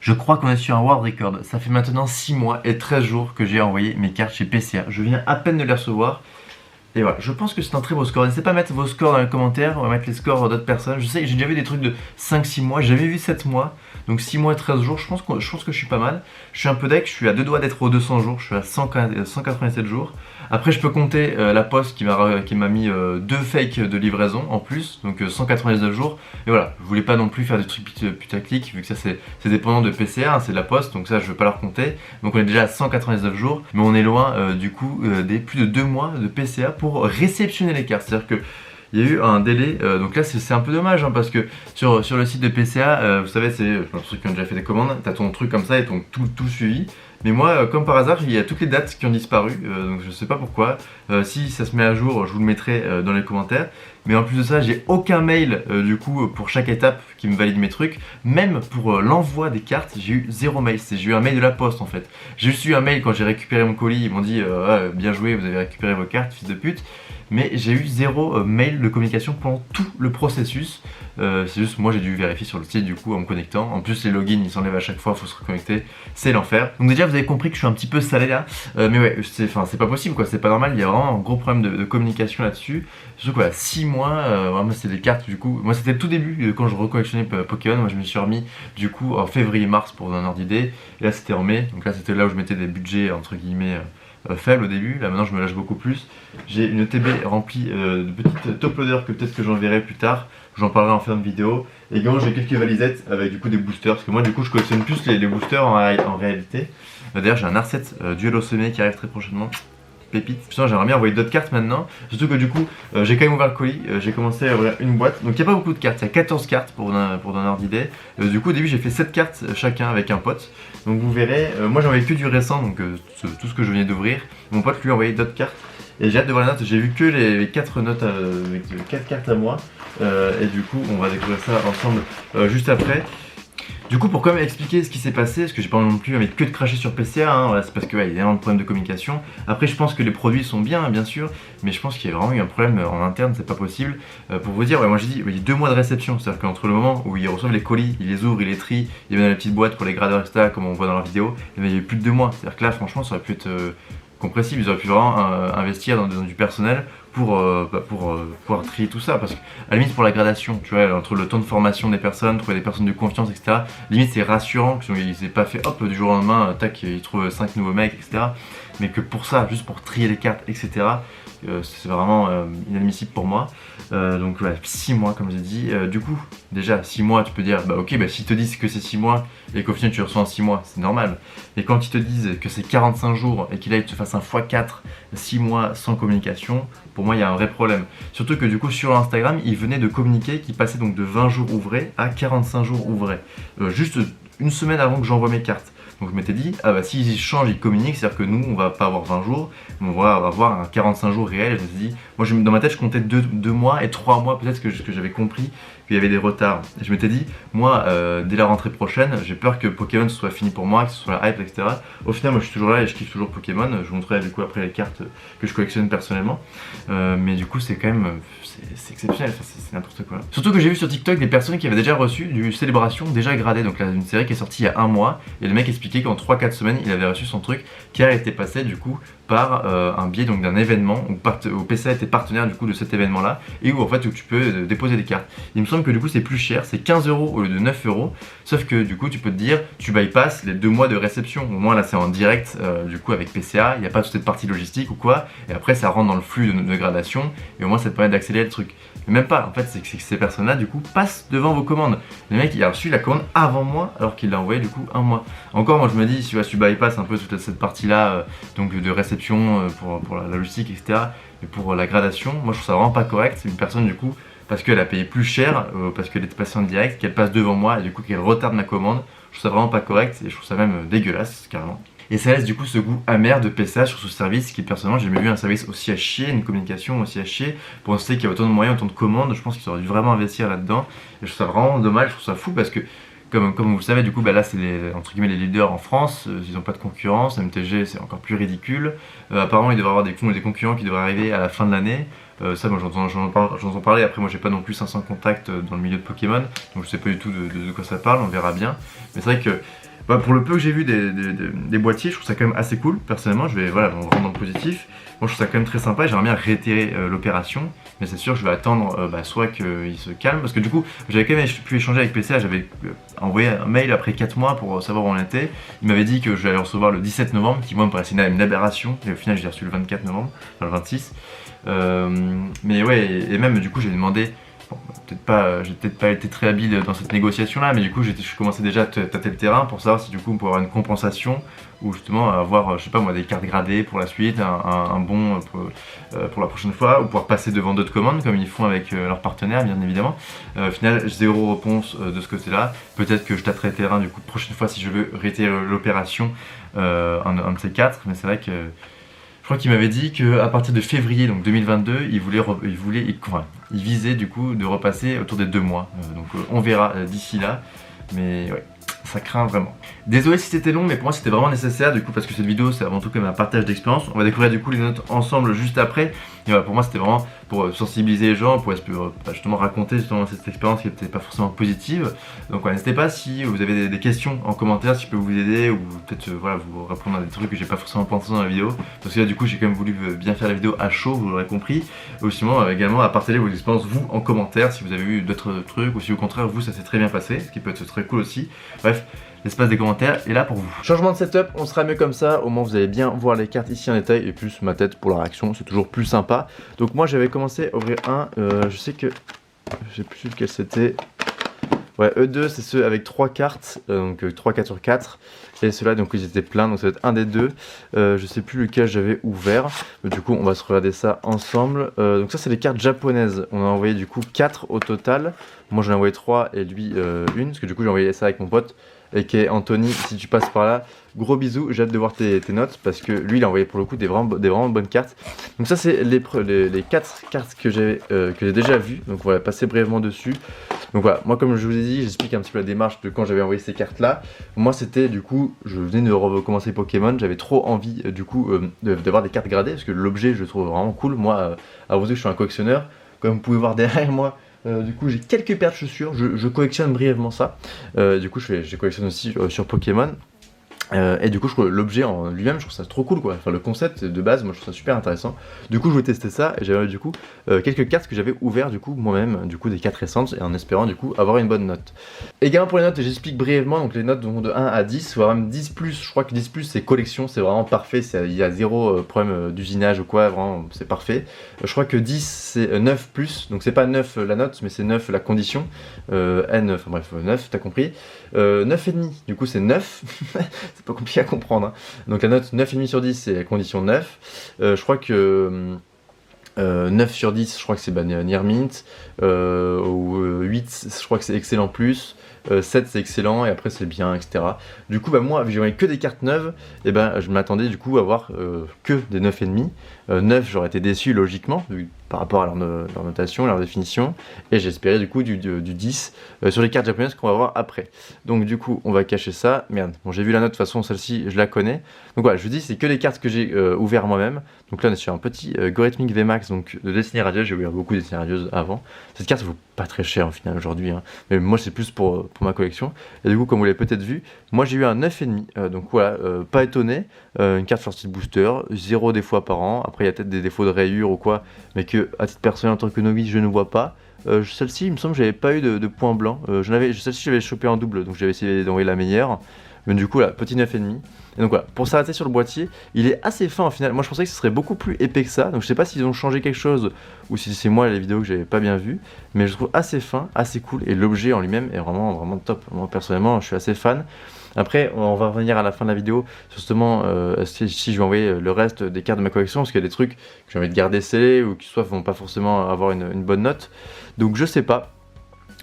Je crois qu'on est sur un world record. Ça fait maintenant 6 mois et 13 jours que j'ai envoyé mes cartes chez PCA. Je viens à peine de les recevoir. Et voilà, je pense que c'est un très beau score. N'hésitez pas à mettre vos scores dans les commentaires, on va mettre les scores d'autres personnes. Je sais que j'ai déjà vu des trucs de 5-6 mois, j'ai jamais vu 7 mois. Donc 6 mois et 13 jours, je pense que je suis pas mal. Je suis un peu deck, je suis à 2 doigts d'être aux 200 jours, je suis à 187 jours. Après je peux compter la poste qui m'a mis 2 fakes de livraison en plus, donc 199 jours. Et voilà, je voulais pas non plus faire des trucs putaclic, vu que ça c'est dépendant de PCA, hein, c'est de la poste, donc ça je veux pas leur compter. Donc on est déjà à 199 jours, mais on est loin du coup des plus de 2 mois de PCA pour réceptionner les cartes. C'est-à-dire que il y a eu un délai, donc là c'est un peu dommage hein, parce que sur le site de PCA, vous savez, c'est pour ceux qui ont déjà fait des commandes, t'as ton truc comme ça et ton tout suivi. Mais moi, comme par hasard, il y a toutes les dates qui ont disparu, donc je sais pas pourquoi. Si ça se met à jour, je vous le mettrai dans les commentaires. Mais en plus de ça, j'ai aucun mail du coup pour chaque étape qui me valide mes trucs. Même pour l'envoi des cartes, j'ai eu 0 mail. J'ai eu un mail de la poste en fait. J'ai juste eu un mail quand j'ai récupéré mon colis. Ils m'ont dit bien joué, vous avez récupéré vos cartes, fils de pute. Mais j'ai eu 0 mail de communication pendant tout le processus. C'est juste moi j'ai dû vérifier sur le site du coup en me connectant. En plus les logins ils s'enlèvent à chaque fois, faut se reconnecter, c'est l'enfer. Donc déjà vous avez compris que je suis un petit peu salé là, mais ouais c'est pas possible quoi, c'est pas normal, il y a vraiment un gros problème de communication là-dessus. Surtout quoi, 6 mois, moi c'est des cartes du coup, moi c'était le tout début quand je recollectionnais Pokémon, moi je me suis remis du coup en février-mars pour donner un ordre d'idée, et là c'était en mai, donc là c'était là où je mettais des budgets entre guillemets faible au début, là maintenant je me lâche beaucoup plus. J'ai une TB remplie de petites top loaders que peut-être que j'enverrai plus tard, j'en parlerai en fin de vidéo. Et également j'ai quelques valisettes avec du coup des boosters, parce que moi du coup je collectionne plus les boosters en réalité. D'ailleurs j'ai un R7 duel au sommet qui arrive très prochainement. Pépite. Putain, j'aimerais bien envoyer d'autres cartes maintenant. Surtout que du coup, j'ai quand même ouvert le colis. J'ai commencé à ouvrir une boîte. Donc il n'y a pas beaucoup de cartes. Il y a 14 cartes pour donner un ordre d'idée. Du coup, au début, j'ai fait 7 cartes chacun avec un pote. Donc vous verrez. Moi, j'ai envoyé que du récent. Donc tout ce que je venais d'ouvrir. Mon pote lui a envoyé d'autres cartes. Et j'ai hâte de voir les notes. J'ai vu que les 4 notes avec 4 cartes à moi. Et du coup, on va découvrir ça ensemble juste après. Du coup, pour quand même expliquer ce qui s'est passé, parce que j'ai pas non plus envie que de cracher sur PCA, hein, voilà, c'est parce qu'il y a énormément de problèmes de communication. Après, je pense que les produits sont bien sûr, mais je pense qu'il y a vraiment eu un problème en interne, c'est pas possible. Pour vous dire, ouais, moi j'ai dit, il y a 2 mois de réception, c'est-à-dire qu'entre le moment où ils reçoivent les colis, ils les ouvrent, ils les trient, ils mettent dans les petites boîtes pour les gradeurs, etc., comme on voit dans la vidéo, il y a eu plus de 2 mois. C'est-à-dire que là, franchement, ça aurait pu être compressible, ils auraient pu vraiment investir dans du personnel pour pouvoir trier tout ça, parce qu'à la limite pour la gradation, tu vois, entre le temps de formation des personnes, trouver des personnes de confiance, etc., limite c'est rassurant qu'ils aient pas fait hop du jour au lendemain, tac, ils trouvent 5 nouveaux mecs, etc., mais que pour ça, juste pour trier les cartes, etc., c'est vraiment inadmissible pour moi. Donc voilà, 6 mois comme j'ai dit. Du coup, déjà 6 mois, tu peux dire, bah ok, bah s'ils te disent que c'est 6 mois et qu'au final tu reçois en 6 mois, c'est normal. Et quand ils te disent que c'est 45 jours et qu'il te fasse un x4, 6 mois sans communication, pour moi il y a un vrai problème. Surtout que du coup sur Instagram, ils venaient de communiquer qu'ils passaient donc de 20 jours ouvrés à 45 jours ouvrés. Juste une semaine avant que j'envoie mes cartes. Donc je m'étais dit, ah bah s'ils changent, ils communiquent, c'est-à-dire que nous, on va pas avoir 20 jours, on va avoir un 45 jours réel. Et je me suis dit, moi dans ma tête, je comptais 2 mois et 3 mois, peut-être que j'avais compris qu'il y avait des retards. Et je m'étais dit, moi, dès la rentrée prochaine, j'ai peur que Pokémon soit fini pour moi, que ce soit la hype, etc. Au final, moi je suis toujours là et je kiffe toujours Pokémon. Je vous montrerai du coup après les cartes que je collectionne personnellement. Mais du coup, c'est quand même, c'est exceptionnel, c'est n'importe quoi. Surtout que j'ai vu sur TikTok des personnes qui avaient déjà reçu du Célébration déjà gradé, donc là, une série qui est sortie il y a 1 mois, et le mec expliquait qu'en 3-4 semaines, il avait reçu son truc qui a été passé du coup par un biais donc d'un événement où PCA était partenaire du coup de cet événement là, et où en fait où tu peux déposer des cartes. Il me semble que du coup c'est plus cher, c'est 15 € au lieu de 9 €, sauf que du coup tu peux te dire tu bypasses les 2 mois de réception. Au moins là c'est en direct du coup avec PCA, il n'y a pas toute cette partie logistique ou quoi, et après ça rentre dans le flux de gradation, et au moins ça te permet d'accélérer le truc. Mais même pas, en fait c'est que ces personnes là du coup passent devant vos commandes. Le mec il a reçu la commande avant moi alors qu'il l'a envoyé du coup 1 mois. Encore moi je me dis si tu bypasses un peu toute cette partie là donc de réception pour la logistique, etc. Et pour la gradation, moi je trouve ça vraiment pas correct. C'est une personne du coup, parce qu'elle a payé plus cher, parce qu'elle était passée en direct, qu'elle passe devant moi et du coup qu'elle retarde ma commande. Je trouve ça vraiment pas correct et je trouve ça même dégueulasse carrément. Et ça laisse du coup ce goût amer de PCA sur ce service qui personnellement j'ai jamais vu un service aussi à chier, une communication aussi à chier. Pour un site qui a autant de moyens, autant de commandes, je pense qu'ils auraient dû vraiment investir là-dedans. Et je trouve ça vraiment dommage, je trouve ça fou parce que comme vous le savez, du coup, bah là c'est entre guillemets les leaders en France, ils n'ont pas de concurrence, MTG c'est encore plus ridicule. Apparemment il devrait y avoir des concurrents qui devraient arriver à la fin de l'année. Ça moi j'en entends parler, après moi j'ai pas non plus 500 contacts dans le milieu de Pokémon, donc je sais pas du tout de quoi ça parle, on verra bien. Mais c'est vrai que Bah, pour le peu que j'ai vu des boîtiers, je trouve ça quand même assez cool. Personnellement, je vais voilà, on rentre dans le positif. Moi, je trouve ça quand même très sympa. J'aimerais bien réitérer l'opération, mais c'est sûr, je vais attendre soit qu'il se calme, parce que du coup, j'avais quand même pu échanger avec PCA. J'avais envoyé un mail après 4 mois pour savoir où on était. Il m'avait dit que j'allais recevoir le 17 novembre, qui moi me paraissait une aberration. Et au final, j'ai reçu le 24 novembre, enfin le 26. Mais ouais, et même du coup, j'ai demandé. Bon, j'ai peut-être pas été très habile dans cette négociation là, mais du coup je commençais déjà à tâter le terrain pour savoir si du coup on pourrait avoir une compensation ou justement avoir, je sais pas moi, des cartes gradées pour la suite, un bon pour la prochaine fois, ou pouvoir passer devant d'autres commandes comme ils font avec leurs partenaires bien évidemment. Au final, zéro réponse de ce côté là. Peut-être que je tâterai le terrain du coup prochaine fois si je veux réitérer l'opération, un de ces quatre, mais c'est vrai que. Je crois qu'il m'avait dit qu'à partir de février donc 2022, il visait du coup de repasser autour des 2 mois. Donc on verra d'ici là. Mais ouais, ça craint vraiment. Désolé si c'était long, mais pour moi c'était vraiment nécessaire du coup parce que cette vidéo c'est avant tout comme un partage d'expérience. On va découvrir du coup les notes ensemble juste après. Et voilà, pour moi c'était vraiment pour sensibiliser les gens, pour justement raconter justement cette expérience qui n'était pas forcément positive. Donc ouais, n'hésitez pas si vous avez des questions en commentaire, si je peux vous aider ou peut-être voilà, vous répondre à des trucs que j'ai pas forcément pensé dans la vidéo. Parce que là du coup j'ai quand même voulu bien faire la vidéo à chaud, vous l'aurez compris. Ou sinon également à partager vos expériences vous en commentaire si vous avez eu d'autres trucs ou si au contraire vous ça s'est très bien passé, ce qui peut être très cool aussi. Bref. L'espace des commentaires est là pour vous. Changement de setup, on sera mieux comme ça, au moins vous allez bien voir les cartes ici en détail et plus ma tête pour la réaction, c'est toujours plus sympa. Donc moi j'avais commencé à ouvrir un, je sais que, je sais plus lequel c'était. Ouais, E2 c'est ceux avec 3 cartes, donc 3 4 sur 4. Et ceux-là donc ils étaient pleins, donc ça va être un des deux. Je sais plus lequel j'avais ouvert, mais du coup on va se regarder ça ensemble. Donc ça c'est les cartes japonaises, on a envoyé du coup 4 au total. Moi j'en ai envoyé 3 et lui une, parce que du coup j'ai envoyé ça avec mon pote. Et qui est Anthony, si tu passes par là, gros bisous, j'ai hâte de voir tes notes parce que lui il a envoyé pour le coup des vraiment bonnes cartes. Donc ça c'est les 4 cartes que j'ai déjà vues, donc on va passer brièvement dessus. Donc voilà, moi comme je vous ai dit, j'explique un petit peu la démarche de quand j'avais envoyé ces cartes là. Moi c'était du coup, je venais de recommencer Pokémon, j'avais trop envie du coup d'avoir des cartes gradées parce que l'objet je le trouve vraiment cool. Moi, à vous dire que je suis un collectionneur, comme vous pouvez voir derrière moi. Du coup j'ai quelques paires de chaussures, je collectionne brièvement ça. Du coup je collectionne aussi sur Pokémon. Et du coup je trouve l'objet en lui-même, je trouve ça trop cool quoi. Enfin le concept de base, moi je trouve ça super intéressant. Du coup je voulais tester ça et j'avais du coup quelques cartes que j'avais ouvertes du coup moi-même, du coup des cartes récentes et en espérant du coup avoir une bonne note. Également pour les notes, j'explique brièvement, donc les notes vont de 1 à 10, voire même 10+, je crois que 10+, c'est collection, c'est vraiment parfait, il y a zéro problème d'usinage ou quoi, vraiment c'est parfait. Je crois que 10 c'est 9+, donc c'est pas 9 la note, mais c'est 9 la condition, N, enfin bref, 9, t'as compris. 9,5, du coup c'est 9, c'est pas compliqué à comprendre. Hein. Donc la note 9,5 sur 10 c'est la condition 9, je crois que... 9 sur 10, je crois que c'est Near Mint, ou 8, je crois que c'est excellent plus, 7 c'est excellent, et après c'est bien, etc. Du coup, bah, moi, vu que j'avais que des cartes neuves, et ben, je m'attendais du coup à avoir que des 9,5. 9, j'aurais été déçu logiquement, par rapport à leur notation, leur définition, et j'espérais du coup du 10 sur les cartes japonaises qu'on va voir après. Donc du coup, on va cacher ça. Merde, bon, j'ai vu la note, de toute façon, celle-ci, je la connais. Donc voilà, je vous dis, c'est que les cartes que j'ai ouvertes moi-même. Donc là, on est sur un petit Gorithmic VMAX, donc de Destiny Radieuse. J'ai ouvert beaucoup de Destiny Radieuse avant. Cette carte, elle vaut pas très cher au final aujourd'hui, hein. Mais moi, c'est plus pour ma collection. Et du coup, comme vous l'avez peut-être vu, moi j'ai eu un 9,5. Donc voilà, pas étonné. Une carte sortie de booster, 0 défauts apparents. Après, il y a peut-être des défauts de rayure ou quoi, mais que à titre personnel en tant que novice, je ne vois pas. Celle-ci, il me semble que j'avais pas eu de points blancs. Celle-ci, j'avais chopé en double, donc j'avais essayé d'envoyer la meilleure. Mais du coup, là, petit 9,5. Et donc voilà, pour s'arrêter sur le boîtier, il est assez fin au final. Moi, je pensais que ce serait beaucoup plus épais que ça. Donc je sais pas s'ils ont changé quelque chose ou si c'est moi les vidéos que j'avais pas bien vues. Mais je trouve assez fin, assez cool. Et l'objet en lui-même est vraiment, vraiment top. Moi, personnellement, je suis assez fan. Après, on va revenir à la fin de la vidéo, justement, si je vais envoyer le reste des cartes de ma collection, parce qu'il y a des trucs que j'ai envie de garder scellés ou qui soit vont pas forcément avoir une bonne note. Donc je sais pas.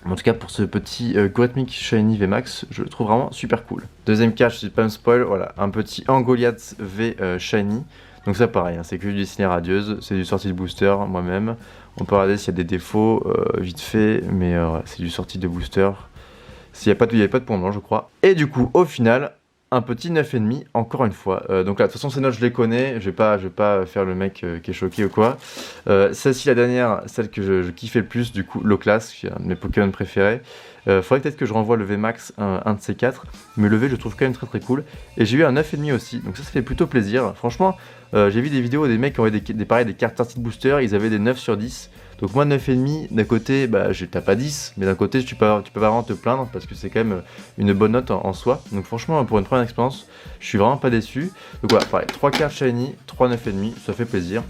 En tout cas, pour ce petit Gorithmic Shiny VMAX, je le trouve vraiment super cool. Deuxième carte, je ne suis pas me spoil, voilà, un petit Angoliath V Shiny. Donc ça pareil, hein, c'est que du Destiny Radieuse, c'est du sortie de booster moi-même. On peut regarder s'il y a des défauts, vite fait, mais c'est du sortie de booster. Il n'y avait pas de point blanc, je crois. Et du coup, au final, un petit 9,5 encore une fois. Donc là, de toute façon, ces notes, je les connais. Je vais pas faire le mec qui est choqué ou quoi. Celle-ci, la dernière, celle que je kiffais le plus, du coup, Loclas, qui est un de mes Pokémon préférés. Faudrait peut-être que je renvoie le VMAX, un de ces 4. Mais le V, je le trouve quand même très très cool. Et j'ai eu un 9,5 aussi. Donc ça fait plutôt plaisir. Franchement, j'ai vu des vidéos des mecs qui ont des cartes sorties de booster. Ils avaient des 9 sur 10. Donc moi 9,5, d'un côté, bah, t'as pas 10, mais d'un côté tu peux vraiment te plaindre parce que c'est quand même une bonne note en soi. Donc franchement, pour une première expérience, je suis vraiment pas déçu. Donc voilà, pareil, 3 cartes shiny, 3 9,5, ça fait plaisir.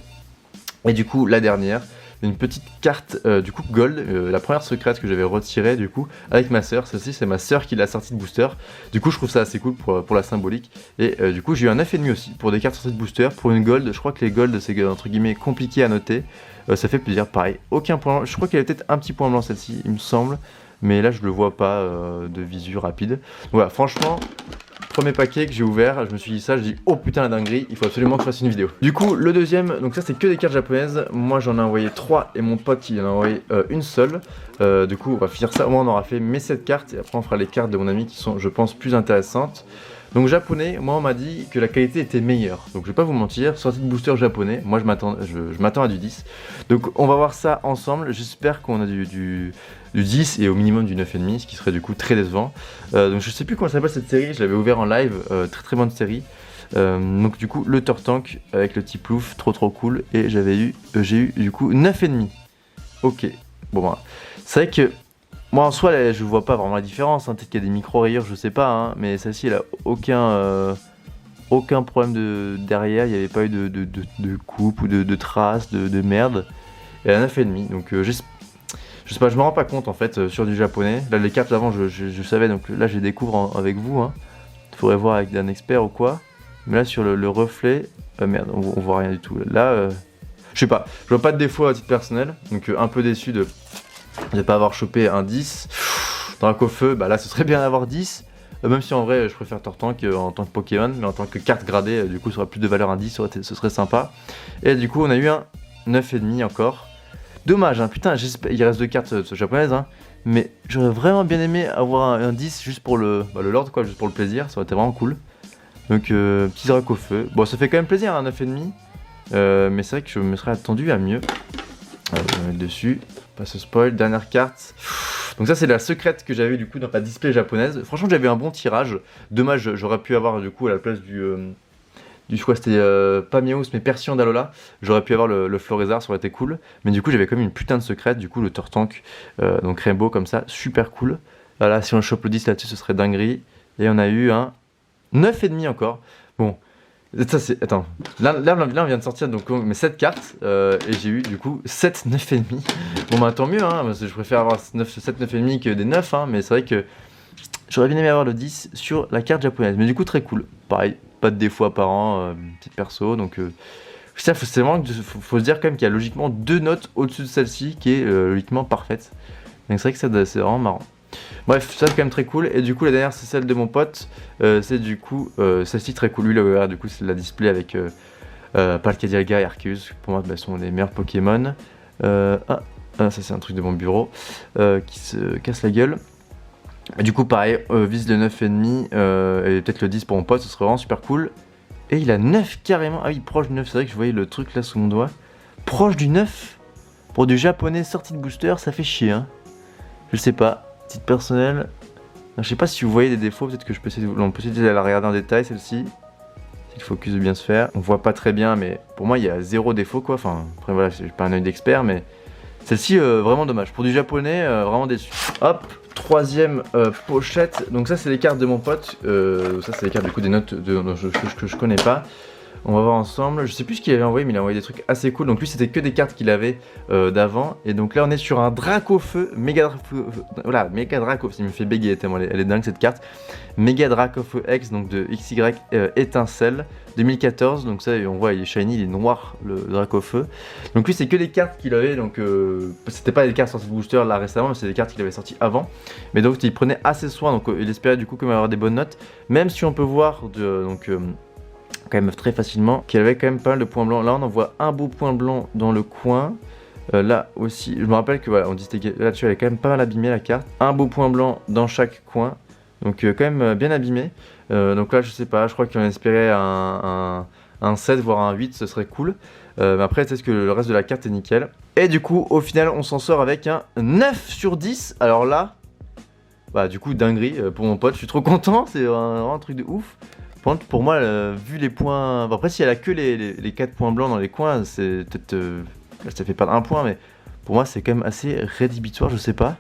Et du coup, la dernière, une petite carte du coup gold, la première secrète que j'avais retirée du coup avec ma soeur. Celle-ci, c'est ma soeur qui l'a sortie de booster. Du coup, je trouve ça assez cool pour la symbolique. Et du coup, j'ai eu un 9,5 aussi pour des cartes sorties de booster. Pour une gold, je crois que les gold, c'est entre guillemets compliqué à noter. Ça fait plaisir, pareil. Aucun point blanc. Je crois qu'elle a peut-être un petit point blanc celle-ci, il me semble. Mais là, je le vois pas de visu rapide. Donc, voilà, franchement. Premier paquet que j'ai ouvert, je me suis dit ça, je dis oh putain la dinguerie, il faut absolument que je fasse une vidéo. Du coup le deuxième, donc ça c'est que des cartes japonaises, moi j'en ai envoyé 3 et mon pote il en a envoyé une seule. Du coup on va finir ça, au moins on aura fait mes 7 cartes et après on fera les cartes de mon ami qui sont je pense plus intéressantes. Donc japonais, moi on m'a dit que la qualité était meilleure, donc je vais pas vous mentir, sortie de booster japonais, moi je m'attends à du 10. Donc on va voir ça ensemble, j'espère qu'on a du 10 et au minimum du 9,5, ce qui serait du coup très décevant. Donc je sais plus comment s'appelle cette série, je l'avais ouvert en live, très très bonne série. Donc du coup le Turtank avec le petit plouf, trop cool, et j'ai eu du coup 9,5. Ok, bon bah, c'est vrai que moi en soi là, je vois pas vraiment la différence, hein. Peut-être qu'il y a des micro-rayures, je sais pas, hein. Mais celle-ci elle a aucun problème derrière, il n'y avait pas eu de coupe ou de traces, de merde. Et elle a 9,5, donc je sais pas, je me rends pas compte en fait sur du japonais. Là les cartes d'avant je savais, donc là je les découvre avec vous, hein. Faudrait voir avec un expert ou quoi. Mais là sur le reflet, merde, on voit rien du tout. Là, je sais pas, je vois pas de défaut à titre personnel, donc un peu déçu de ne pas avoir chopé un 10. Dracofeu, bah là ce serait bien d'avoir 10. Même si en vrai je préfère Turtank en tant que Pokémon, mais en tant que carte gradée, du coup ça aurait plus de valeur un 10, ce serait sympa. Et du coup on a eu un 9,5 encore. Dommage, hein, putain, il reste 2 cartes japonaises, hein, mais j'aurais vraiment bien aimé avoir un 10 juste pour le Lord, quoi, juste pour le plaisir, ça aurait été vraiment cool. Donc petit Dracofeu, bon ça fait quand même plaisir, un 9,5, mais c'est vrai que je me serais attendu à mieux. Je vais mettre dessus, pas se spoil, dernière carte. Donc ça c'est la secrète que j'avais du coup dans la display japonaise. Franchement j'avais un bon tirage, dommage j'aurais pu avoir du coup à la place je crois que c'était pas Miaus mais Persian d'Alola, j'aurais pu avoir le Florizard, ça aurait été cool. Mais du coup j'avais quand même une putain de secrète, du coup le Turtank, donc Rainbow comme ça, super cool. Voilà, si on chope le 10 là-dessus ce serait dinguerie. Et on a eu un 9,5 encore. Bon, ça c'est... Attends, là on vient de sortir donc mes 7 cartes, et j'ai eu du coup 7 9,5. Bon bah tant mieux, hein, parce que je préfère avoir 7 9,5 que des 9, hein, mais c'est vrai que j'aurais bien aimé avoir le 10 sur la carte japonaise. Mais du coup très cool, pareil. Pas de défaut apparent, petite perso, donc ça c'est vraiment faut se dire quand même qu'il y a logiquement 2 notes au-dessus de celle-ci qui est logiquement parfaite. Donc c'est vrai que c'est vraiment marrant. Bref, ça c'est quand même très cool. Et du coup la dernière c'est celle de mon pote, c'est du coup celle-ci très cool. Lui là, du coup c'est la display avec Palkia et Arceus, pour moi bah, sont les meilleurs Pokémon. Ça c'est un truc de mon bureau qui se casse la gueule. Du coup pareil, vise le 9,5 et peut-être le 10 pour mon pote, ce serait vraiment super cool. Et il a 9 carrément, ah oui proche du 9, c'est vrai que je voyais le truc là sous mon doigt. Proche du 9 pour du japonais sorti de booster, ça fait chier, hein. Je sais pas, titre personnel. Je sais pas si vous voyez des défauts, peut-être que on peut essayer de la regarder en détail celle-ci. Si le focus veut bien se faire. On voit pas très bien mais pour moi il y a 0 défaut quoi, enfin après voilà, j'ai pas un œil d'expert mais... Celle-ci, vraiment dommage. Pour du japonais, vraiment déçu. Hop, troisième pochette. Donc ça, c'est les cartes de mon pote. Ça, c'est les cartes du coup des notes que je connais pas. On va voir ensemble. Je sais plus ce qu'il avait envoyé, mais il a envoyé des trucs assez cool. Donc lui, c'était que des cartes qu'il avait d'avant. Et donc là, on est sur un Dracofeu, méga Dracofeu. Il me fait bégayer tellement elle est dingue cette carte. Méga Dracofeu X, donc de XY étincelle 2014. Donc ça, on voit, il est shiny, il est noir le Dracofeu. Donc lui, c'est que des cartes qu'il avait. Donc c'était pas des cartes sorties de booster là récemment, mais c'est des cartes qu'il avait sorties avant. Mais donc il prenait assez soin. Donc il espérait du coup quand même avoir des bonnes notes. Même si on peut voir quand même très facilement qu'il avait quand même pas mal de points blancs. Là on en voit un beau point blanc dans le coin. Là aussi, je me rappelle que voilà, on dit là-dessus elle est quand même pas mal abîmée la carte. Un beau point blanc dans chaque coin. Donc quand même bien abîmé. Donc là je sais pas, je crois qu'on espérait un 7 voire un 8, ce serait cool. Mais après peut-être que le reste de la carte est nickel. Et du coup au final on s'en sort avec un 9 sur 10. Alors là, bah du coup dinguerie pour mon pote, je suis trop content, c'est vraiment un truc de ouf. Pour moi, vu les points... Bon, après si elle a que les 4 points blancs dans les coins, c'est peut-être... ça fait perdre un point, mais pour moi c'est quand même assez rédhibitoire, je sais pas.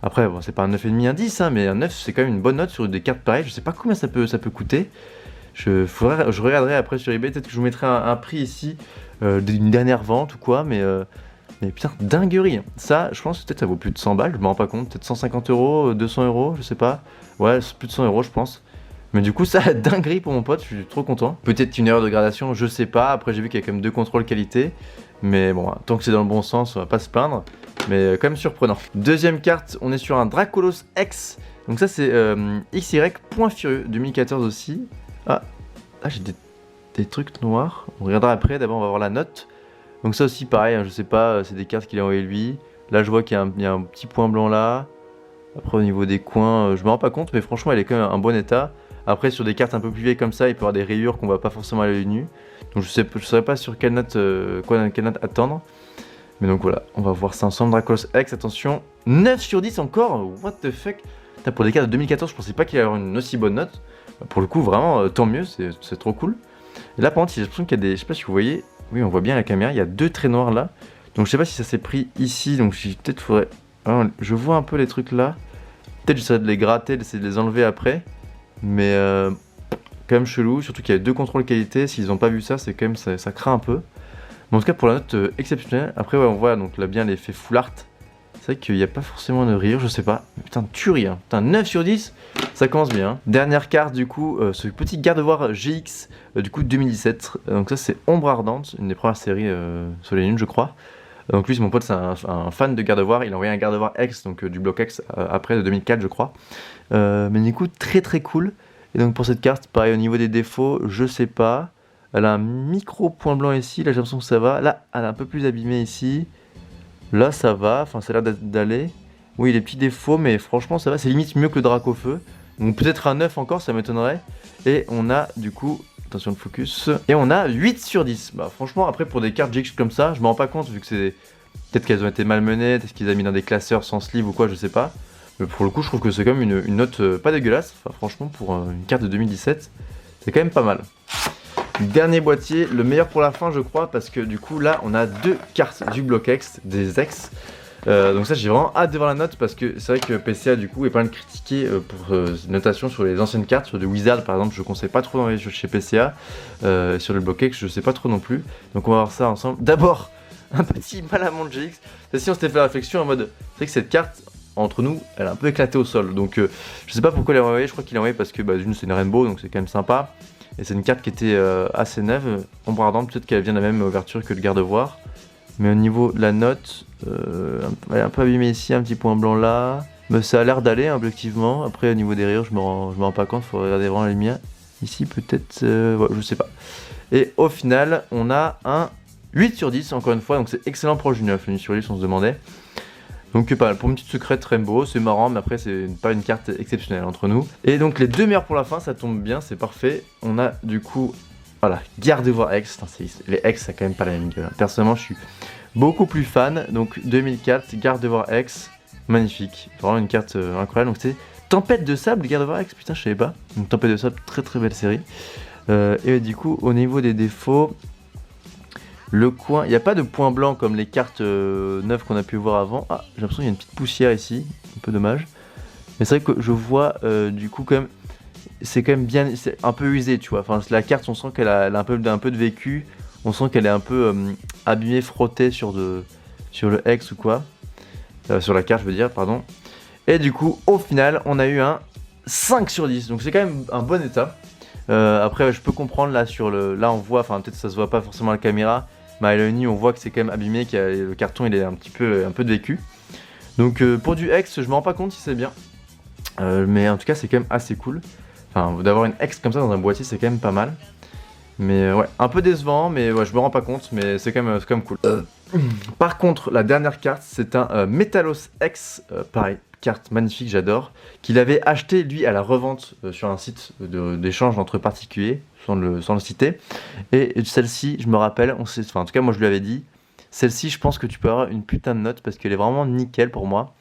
Après bon, c'est pas un 9,5, un 10, hein, mais un 9 c'est quand même une bonne note sur des cartes pareilles, je sais pas combien ça peut coûter. Je regarderai après sur eBay, peut-être que je vous mettrai un prix ici d'une dernière vente ou quoi, mais putain, dinguerie. Ça, je pense que peut-être ça vaut plus de 100 balles, je me rends pas compte. Peut-être 150 euros, 200 euros, je sais pas. Ouais, c'est plus de 100 euros, je pense. Mais du coup, ça, dinguerie pour mon pote, je suis trop content. Peut-être une erreur de gradation, je sais pas. Après, j'ai vu qu'il y a quand même 2 contrôles qualité. Mais bon, tant que c'est dans le bon sens, on va pas se plaindre. Mais quand même surprenant. Deuxième carte, on est sur un Dracolos X. Donc ça, c'est XY Point Furieux, 2014 aussi. Ah, j'ai des trucs noirs. On regardera après, d'abord on va voir la note. Donc ça aussi pareil, hein, je sais pas, c'est des cartes qu'il a envoyé lui. Là je vois qu'il y a un petit point blanc là. Après au niveau des coins, je me rends pas compte, mais franchement elle est quand même en bon état. Après sur des cartes un peu plus vieilles comme ça, il peut y avoir des rayures qu'on voit pas forcément à l'œil nu. Donc je saurais pas sur quelle note, quelle note attendre. Mais donc voilà, on va voir ça ensemble. Dracolos X, attention, 9 sur 10 encore, what the fuck. Putain, pour des cartes de 2014, je pensais pas qu'il allait avoir une aussi bonne note. Pour le coup, vraiment, tant mieux, c'est trop cool. Et là par contre, j'ai l'impression qu'il y a des, je sais pas si vous voyez, oui on voit bien la caméra, il y a 2 traits noirs là. Donc je sais pas si ça s'est pris ici, donc peut-être faudrait... je vois un peu les trucs là. Peut-être j'essaierai de les gratter, d'essayer de les enlever après. Mais quand même chelou, surtout qu'il y a 2 contrôles qualité. S'ils n'ont pas vu ça, c'est quand même ça craint un peu. Mais en tout cas pour la note exceptionnelle. Après ouais, on voit donc là bien l'effet full art. C'est vrai qu'il n'y a pas forcément de rire, je sais pas. Mais putain, tuerie, hein. Putain, 9 sur 10, ça commence bien. Hein. Dernière carte du coup, ce petit garde-voir GX du coup 2017. Donc ça c'est Ombre Ardente, une des premières séries sur les lunes je crois. Donc lui c'est mon pote, c'est un fan de garde-voir. Il a envoyé un garde-voir X, donc du bloc X après de 2004 je crois. Mais du coup très très cool. Et donc pour cette carte, pareil au niveau des défauts, je sais pas. Elle a un micro point blanc ici, là j'ai l'impression que ça va. Là elle est un peu plus abîmée ici. Là ça va, enfin ça a l'air d'aller. Oui, les petits défauts, mais franchement ça va, c'est limite mieux que le Drac au feu. Donc peut-être un 9 encore, ça m'étonnerait. Et on a du coup, attention le focus, et on a 8 sur 10. Bah franchement, après pour des cartes GX comme ça, je me rends pas compte vu que c'est... Peut-être qu'elles ont été malmenées, peut-être qu'ils ont mis dans des classeurs sans sleeve ou quoi, je sais pas. Mais pour le coup, je trouve que c'est quand même une note pas dégueulasse. Enfin franchement, pour une carte de 2017, c'est quand même pas mal. Dernier boîtier, le meilleur pour la fin je crois, parce que du coup là on a 2 cartes du bloc X, des X. Donc ça j'ai vraiment hâte de voir la note, parce que c'est vrai que PCA du coup est pas mal critiqué pour notation sur les anciennes cartes, sur du Wizard par exemple, je conseille pas trop d'envoyer chez PCA. Sur le bloc X je sais pas trop non plus, donc on va voir ça ensemble. D'abord un petit Malamont GX, si on s'était fait la réflexion en mode, c'est vrai que cette carte entre nous elle a un peu éclaté au sol, donc je sais pas pourquoi il l'a envoyé, je crois qu'il l'a envoyé parce que d'une c'est une rainbow donc c'est quand même sympa. Et c'est une carte qui était assez neuve, Ombre Ardente, peut-être qu'elle vient de la même ouverture que le garde-voir. Mais au niveau de la note, elle est un peu abîmée ici, un petit point blanc là. Mais ça a l'air d'aller objectivement. Après au niveau des rayures, je me rends pas compte, il faut regarder vraiment les miens. Ici peut-être, ouais, je sais pas. Et au final, on a un 8 sur 10 encore une fois, donc c'est excellent proche du 9, le 8 sur 10 on se demandait. Donc pas mal, pour une petite secrète Rainbow, c'est marrant, mais après c'est pas une carte exceptionnelle entre nous. Et donc les 2 meilleurs pour la fin, ça tombe bien, c'est parfait. On a du coup, voilà, Garde-voir X, les X ça a quand même pas la même gueule. Personnellement je suis beaucoup plus fan, donc 2004, Garde-voir X, magnifique. Vraiment une carte incroyable, donc c'est Tempête de Sable, Garde-voir X, putain je savais pas. Donc Tempête de Sable, très très belle série. Et du coup au niveau des défauts... Le coin, il n'y a pas de point blanc comme les cartes neuves qu'on a pu voir avant. Ah, j'ai l'impression qu'il y a une petite poussière ici, un peu dommage. Mais c'est vrai que je vois du coup quand même, c'est quand même bien, c'est un peu usé, tu vois. Enfin, la carte, on sent qu'elle a un peu de vécu. On sent qu'elle est un peu abîmée, frottée sur le X ou quoi. Sur la carte, je veux dire, pardon. Et du coup, au final, on a eu un 5 sur 10. Donc c'est quand même un bon état. Après, je peux comprendre là là on voit, enfin peut-être ça se voit pas forcément à la caméra. Mais à l'œil nu, on voit que c'est quand même abîmé, que le carton il est un peu de vécu. Donc pour du X, je me rends pas compte si c'est bien. Mais en tout cas, c'est quand même assez cool. Enfin, d'avoir une X comme ça dans un boîtier, c'est quand même pas mal. Mais ouais, un peu décevant, mais ouais, je me rends pas compte, mais c'est quand même cool. Par contre, la dernière carte, c'est un Metalos X, pareil, carte magnifique, j'adore, qu'il avait acheté lui à la revente sur un site d'échange entre particuliers, sans le citer. Et celle-ci, je me rappelle, enfin en tout cas moi je lui avais dit, celle-ci je pense que tu peux avoir une putain de note parce qu'elle est vraiment nickel pour moi.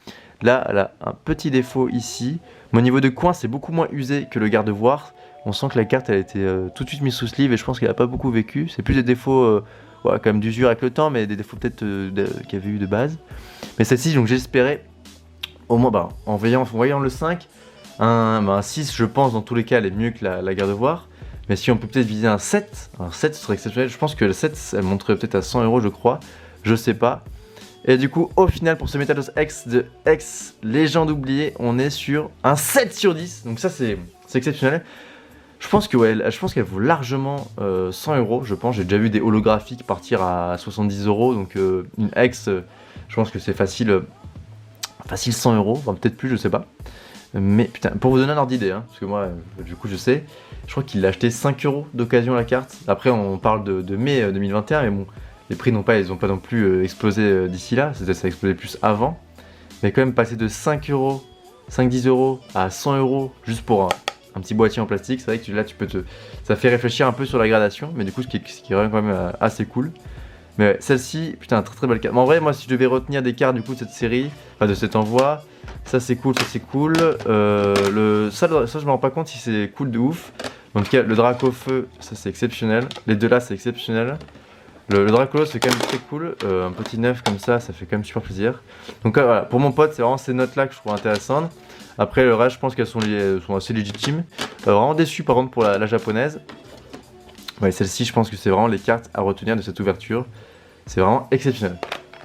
Là, elle a un petit défaut ici. Mais au niveau de coin, c'est beaucoup moins usé que le garde-voir. On sent que la carte, elle a été tout de suite mise sous sleeve et je pense qu'elle n'a pas beaucoup vécu. C'est plus des défauts, ouais, quand même d'usure avec le temps, mais des défauts peut-être qu'il y avait eu de base. Mais celle-ci, donc j'espérais, au moins, bah, en voyant le 5, un 6, je pense, dans tous les cas, elle est mieux que la garde-voir. Mais si on peut peut-être viser un 7 ce serait exceptionnel. Je pense que le 7, elle monterait peut-être à 100 €, je crois. Je sais pas. Et du coup, au final, pour ce Metalos X de X Légende oubliée, on est sur un 7 sur 10. Donc ça, c'est exceptionnel. Je pense que ouais, je pense qu'elle vaut largement 100 €. Je pense, j'ai déjà vu des holographiques partir à 70 €. Donc une X, je pense que c'est facile 100 €. Enfin, peut-être plus, je sais pas. Mais putain, pour vous donner un ordre d'idée, hein, parce que moi, du coup, je sais. Je crois qu'il l'a acheté 5 € d'occasion la carte. Après, on parle de mai 2021, mais bon. Les prix n'ont pas non plus explosé d'ici là, ça a explosé plus avant. Mais quand même passer de 5 €, 5-10 € à 100 € juste pour un petit boîtier en plastique, c'est vrai que là ça fait réfléchir un peu sur la gradation, mais du coup ce qui est quand même assez cool. Mais ouais, celle-ci, putain, très très belle carte. Mais en vrai, moi si je devais retenir des cartes du coup de cette série, enfin de cet envoi, ça c'est cool, ça c'est cool. Ça je me rends pas compte si c'est cool de ouf. En tout cas, le Dracofeu, ça c'est exceptionnel. Les deux là, c'est exceptionnel. Le Dracolos c'est quand même très cool, un petit neuf comme ça fait quand même super plaisir. Donc voilà, pour mon pote c'est vraiment ces notes là que je trouve intéressantes. Après le reste je pense qu'elles sont assez légitimes. Vraiment déçu par contre pour la japonaise. Ouais, celle-ci je pense que c'est vraiment les cartes à retenir de cette ouverture. C'est vraiment exceptionnel.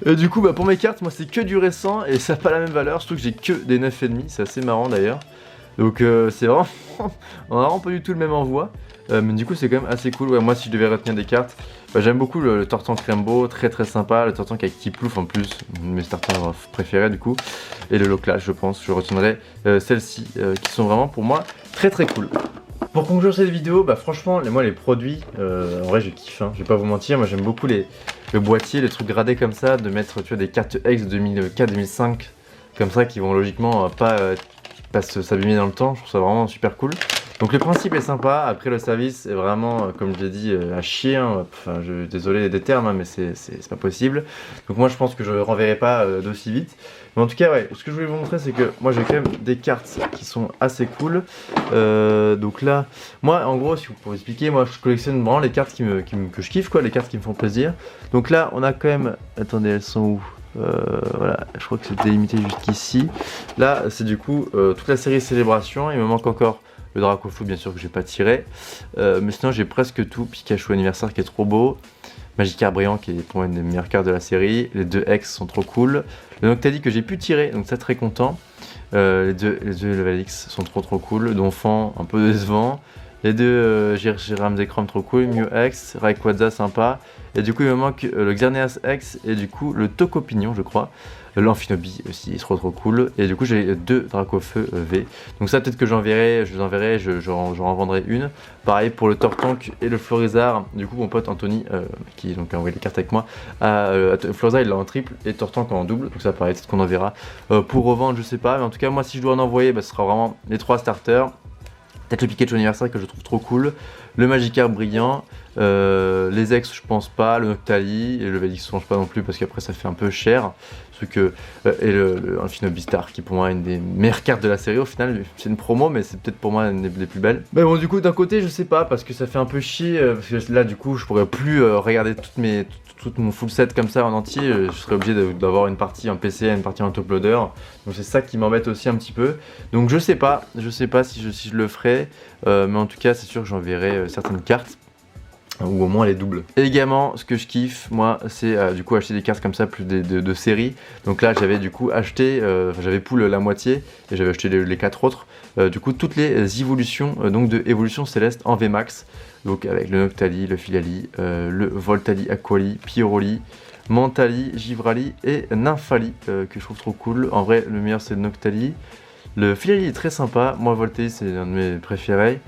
Et du coup bah, pour mes cartes moi c'est que du récent et ça n'a pas la même valeur, surtout que j'ai que des 9,5, c'est assez marrant d'ailleurs. Donc c'est vraiment, on a vraiment pas du tout le même envoi. Mais du coup c'est quand même assez cool. Ouais, moi si je devais retenir des cartes, bah, j'aime beaucoup le Tortank Rainbow, très très sympa. Le Tortank avec Tiplouf en plus, mes starters préférés du coup. Et le Loclash je pense, je retiendrai celles-ci qui sont vraiment pour moi très très cool. Pour conclure cette vidéo, bah franchement moi les produits, en vrai je kiffe, hein, je vais pas vous mentir. Moi j'aime beaucoup le boîtier, les trucs gradés comme ça, de mettre tu vois, des cartes X 2004-2005 comme ça qui vont logiquement pas s'abîmer dans le temps. Je trouve ça vraiment super cool. Donc le principe est sympa, après le service est vraiment, comme je l'ai dit, à chier, hein. Enfin, désolé des termes, hein, mais c'est pas possible. Donc moi je pense que je renverrai pas d'aussi vite. Mais en tout cas, ouais, ce que je voulais vous montrer, c'est que moi j'ai quand même des cartes qui sont assez cool. Donc là, moi en gros, si vous pouvez expliquer, moi je collectionne vraiment les cartes que je kiffe, quoi, les cartes qui me font plaisir. Donc là, on a quand même, attendez, elles sont où ? Voilà, je crois que c'était limité jusqu'ici. Là, c'est du coup toute la série Célébration. Il me manque encore le Dracofeu, bien sûr, que j'ai pas tiré. Mais sinon, j'ai presque tout. Pikachu Anniversaire qui est trop beau. Magikarp Brillant qui est pour moi une des meilleures cartes de la série. Les deux X sont trop cool. Le Noctali que j'ai pu tirer, donc ça très content. Les deux Level X sont trop cool. Le Donphan un peu décevant. Les deux Giraram Zekrom trop cool. Mew X, Rayquaza sympa. Et du coup il me manque le Xerneas X et du coup le Tocopignon je crois. L'Amphinobi aussi, trop cool. Et du coup j'ai deux Dracofeu V. Donc ça peut-être que je les enverrai, j'en vendrai une. Pareil pour le Tortank et le Florizard. Du coup mon pote Anthony, qui donc a envoyé les cartes avec moi, Florizard il l'a en triple et Tortank en double. Donc ça pareil, peut-être qu'on enverra. Pour revendre je sais pas, mais en tout cas moi si je dois en envoyer, bah, ce sera vraiment les trois starters. Peut-être le Pikachu Anniversaire que je trouve trop cool, le Magikarp Brillant, les X je pense pas, le Noctali et le Velix je pense pas non plus parce qu'après ça fait un peu cher. Et le Infinity Star qui pour moi est une des meilleures cartes de la série au final. C'est une promo mais c'est peut-être pour moi une des plus belles. Mais bon du coup d'un côté je sais pas parce que ça fait un peu chier parce que là du coup je pourrais plus regarder tout mon full set comme ça en entier. Je serais obligé d'avoir une partie en PC et une partie en top loader. Donc c'est ça qui m'embête aussi un petit peu. Donc je sais pas si je le ferai. Mais en tout cas c'est sûr que j'enverrai certaines cartes. Ou au moins les doubles. Et également ce que je kiffe moi c'est du coup acheter des cartes comme ça plus de séries. Donc là j'avais du coup acheté, j'avais pool la moitié et j'avais acheté les 4 autres. Du coup toutes les évolutions donc de évolution céleste en VMAX. Donc avec le Noctali, le Filali, le Voltali, Aquali, Pyoroli, Mantali, Givrali et Nymphali que je trouve trop cool. En vrai le meilleur c'est le Noctali. Le Filali est très sympa, moi Voltali c'est un de mes préférés.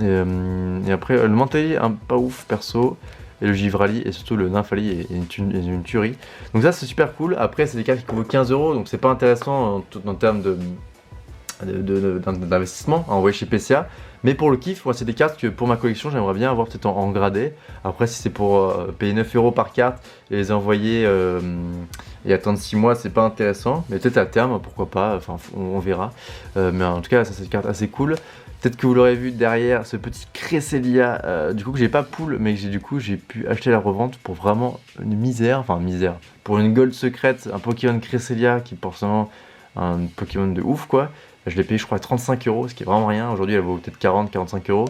Et après le Mantali pas ouf perso. et le Givrali et surtout le Nymphali est une tuerie. Donc ça c'est super cool. Après c'est des cartes qui vaut 15 € donc c'est pas intéressant en termes d'investissement à envoyer chez PCA. Mais pour le kiff, moi c'est des cartes que pour ma collection j'aimerais bien avoir peut-être en gradé. Après si c'est pour payer 9 € par carte et les envoyer et attendre 6 mois, c'est pas intéressant. Mais peut-être à terme, pourquoi pas, enfin on verra. Mais en tout cas ça c'est une carte assez cool. Peut-être que vous l'aurez vu derrière ce petit Cresselia du coup que j'ai pas pull mais que j'ai pu acheter à la revente pour vraiment une misère. Pour une gold secrète, un Pokémon Cresselia qui est forcément un Pokémon de ouf quoi. Je l'ai payé je crois 35 €, ce qui est vraiment rien. Aujourd'hui elle vaut peut-être 40-45 €.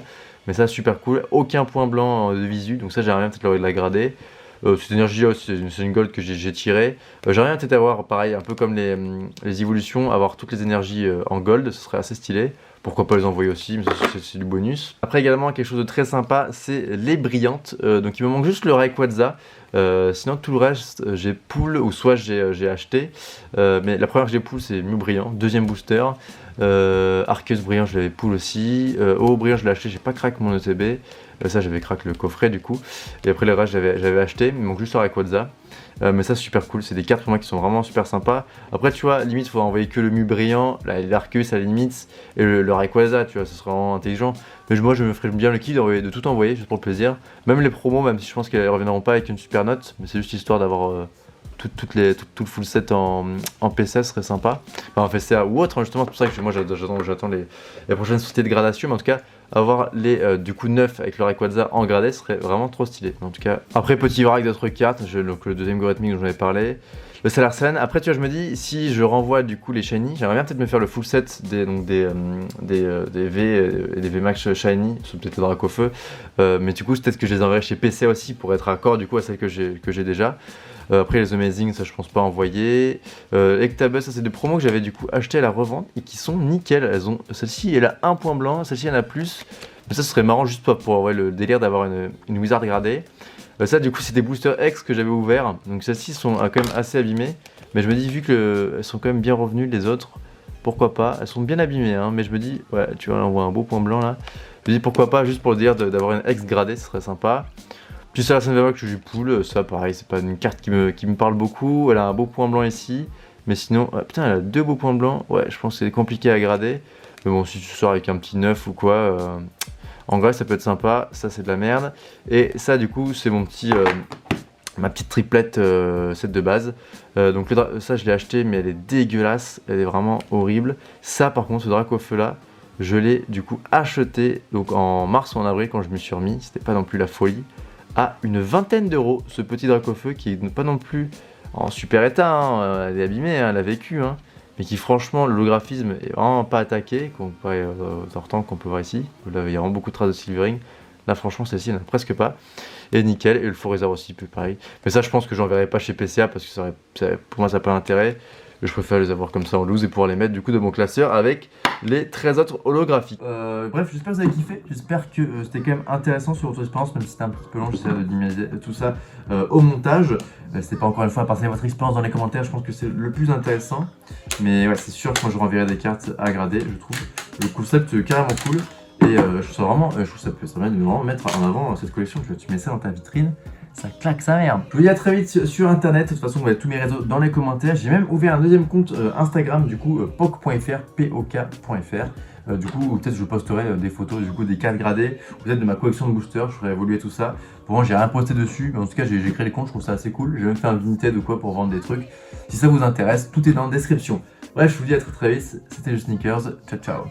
Mais ça super cool. Aucun point blanc de visu, donc ça j'aimerais bien peut-être la grader. Cette énergie là c'est une gold que j'ai tirée. J'aimerais bien peut-être avoir pareil, un peu comme les évolutions, avoir toutes les énergies en gold, ce serait assez stylé. Pourquoi pas les envoyer aussi, mais ça c'est du bonus. Après également quelque chose de très sympa, c'est les brillantes. Donc il me manque juste le Rayquaza. Sinon tout le reste j'ai pull ou soit j'ai acheté. Mais la première que j'ai pull c'est Mew brillant, deuxième booster. Arceus brillant je l'avais pull aussi. Oh brillant je l'ai acheté, j'ai pas crack mon ETB. Ça j'avais crack le coffret du coup. Et après le reste j'avais acheté, mais il manque juste le Rayquaza. Mais ça c'est super cool, c'est des cartes pour moi qui sont vraiment super sympas. Après tu vois, limite il faut envoyer que le Mew brillant, l'Arceus à la limite, et le Rayquaza, tu vois, ce serait vraiment intelligent. Mais moi je me ferais bien le kiff de tout envoyer, juste pour le plaisir. Même les promos, même si je pense qu'elles reviendront pas avec une super note, mais c'est juste histoire d'avoir tout le full set en PCA, ce serait sympa. Enfin en PCA ou autre, hein, justement, c'est pour ça que moi j'attends les prochaines sociétés de gradation, mais en tout cas, avoir les du coup 9 avec le Rayquaza en gradé serait vraiment trop stylé. En tout cas, après petit vrac d'autres cartes, donc le deuxième Gorethmic dont j'en avais parlé, le Salarsen. Après tu vois je me dis si je renvoie du coup les shiny, j'aimerais bien peut-être me faire le full set des V et des V Max shiny, peut-être le Dracofeu. Mais du coup peut-être que je les enverrai chez PC aussi pour être accord du coup à celles que j'ai déjà. Après les Amazing, ça je pense pas envoyer. Ectabuzz, ça c'est des promos que j'avais du coup acheté à la revente et qui sont nickel. Celle-ci elle a un point blanc, celle-ci elle en a plus. Mais ça ce serait marrant juste pour avoir le délire d'avoir une Wizard gradée. Ça du coup c'est des boosters X que j'avais ouverts. Donc celles-ci sont quand même assez abîmées. Mais je me dis vu qu'elles sont quand même bien revenues les autres, pourquoi pas. Elles sont bien abîmées hein, mais je me dis, ouais tu vois on voit un beau point blanc là. Je me dis pourquoi pas juste pour le délire d'avoir une X gradée, ce serait sympa. Puis ça la Saint-Vaval que j'ai pull, ça pareil, c'est pas une carte qui me parle beaucoup. Elle a un beau point blanc ici, mais sinon, putain, elle a deux beaux points blancs. Ouais, je pense que c'est compliqué à grader. Mais bon, si tu sors avec un petit 9 ou quoi, en vrai, ça peut être sympa. Ça, c'est de la merde. Et ça, du coup, c'est mon petit, ma petite triplette set de base. Donc ça, je l'ai acheté, mais elle est dégueulasse. Elle est vraiment horrible. Ça, par contre, ce Dracofeu là, je l'ai du coup acheté donc en mars ou en avril quand je me suis remis. C'était pas non plus la folie. À une vingtaine d'euros, ce petit Dracofeu qui est pas non plus en super état, hein, elle est abîmée, hein, elle a vécu, hein, mais qui franchement, l'holographisme est vraiment pas attaqué, comparé aux Hortenses qu'on peut voir ici. Il y a vraiment beaucoup de traces de silvering. Là franchement celle-ci, il n'y en a presque pas. Et nickel, et le Forézard aussi, pareil. Mais ça je pense que j'enverrai pas chez PCA parce que pour moi ça n'a pas d'intérêt. Je préfère les avoir comme ça en loose et pouvoir les mettre du coup de mon classeur avec les 13 autres holographiques. Bref, j'espère que vous avez kiffé. J'espère que c'était quand même intéressant sur votre expérience, même si c'était un petit peu long. J'essaie de diminuer tout ça au montage. C'était pas encore une fois à partager votre expérience dans les commentaires. Je pense que c'est le plus intéressant. Mais ouais, c'est sûr que moi je renverrai des cartes à grader. Je trouve le concept carrément cool. Et je trouve ça vraiment, je trouve ça peut être bien de vraiment mettre en avant cette collection. Tu mets ça dans ta vitrine. Ça claque sa merde. Je vous dis à très vite sur internet. De toute façon, vous avez tous mes réseaux dans les commentaires. J'ai même ouvert un deuxième compte Instagram, du coup, pok.fr, POK.fr. Du coup, peut-être je posterai des photos du coup des cartes gradées, peut-être de ma collection de boosters. Je ferai évoluer tout ça. Pour moi, j'ai rien posté dessus, mais en tout cas, j'ai créé les comptes. Je trouve ça assez cool. J'ai même fait un Vinted ou quoi pour vendre des trucs. Si ça vous intéresse, tout est dans la description. Bref, je vous dis à très vite. C'était le Sneakers. Ciao, ciao.